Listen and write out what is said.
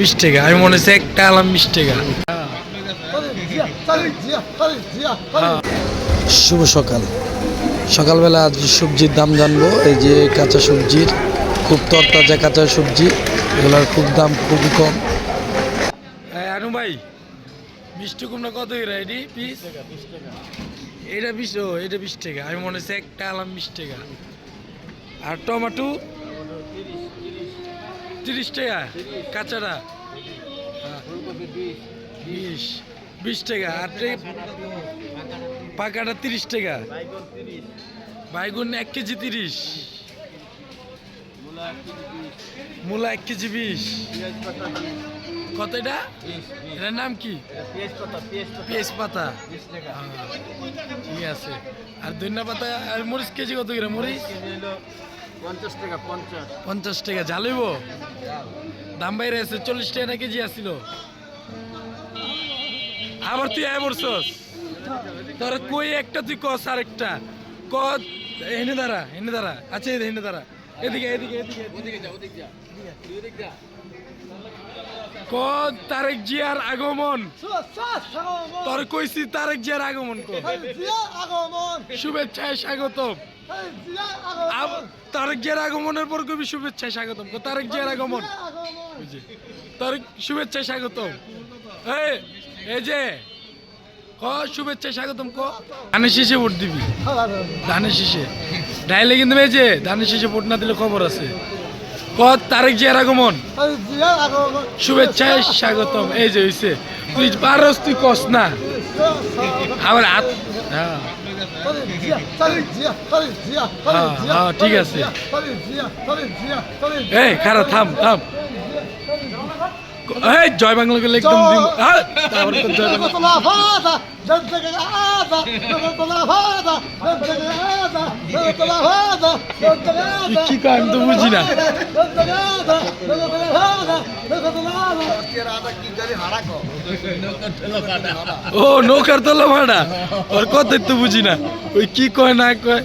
20 টাকা আমি মনে হচ্ছে একটা আলাম 20 টাকা। শুভ সকাল, সকালবেলা আজ সবজির দাম জানবো। এই যে কাঁচা সবজির খুব তরতাজা কাঁচা সবজি, এগুলোর খুব দাম খুবই কম। আনু ভাই মিষ্টি কুমড়া কত এটি পিস? এটা 20, ও এটা 20 টাকা আমি মনে হচ্ছে একটা আলাম 20 টাকা। আর টমেটো 30 টাকা কাঁচাটা, 20 টাকা। আর পাকাটা 30 টাকা। বাইগুন 1 কেজি 30, মূলা 1 কেজি 20। কত এটা? এটার নাম কি? পেঁয়াজ পাতা। ঠিক আছে। আর ধনিয়া পাতা আর মরিচ কেজি কত করে? মরিচ 50 টাকা। ঝালইব দাম বাইরে আছে, 40 টাকা না কেজি আসছিল। আবার তুই আয় বলছস, তোর কই একটা তুই কস আর একটা ক। এনে দাঁড়া আচ্ছা, এনে দাঁড়া, এদিকে ক। তারেক জিয়ার আগমন, তোর কইছি তারেক জিয়ার আগমন ক। শুভেচ্ছায় স্বাগতম। তারেক জিয়ার আগমনের পর কবি শুভেচ্ছায় স্বাগতম। তারেক জিয়ার আগমন, তারেক শুভেচ্ছায় স্বাগতম। এই যে ক শুভেচ্ছায় স্বাগতম ক। ধানের শীষে ভোট দিবি, ধানের শীষে ডাইলে কিন্তু। এই যে ধানের শীষে ভোট না দিলে খবর আছে। ক তারেক জিয়ার আগমন, শুভেচ্ছায় স্বাগতম। এই যে হইছে, তুই পারস, তুই কস না আবার হাত। হ্যাঁ ঠিক আছে। এই খারাপ, থাম। এই জয় বাংলা করলে একদম জয় বাংলা। কি কয় আমি তো বুঝি না। ও নৌকার তলা ভাড়া, ওর কথা তো বুঝি না। ওই কি কয় না কয়।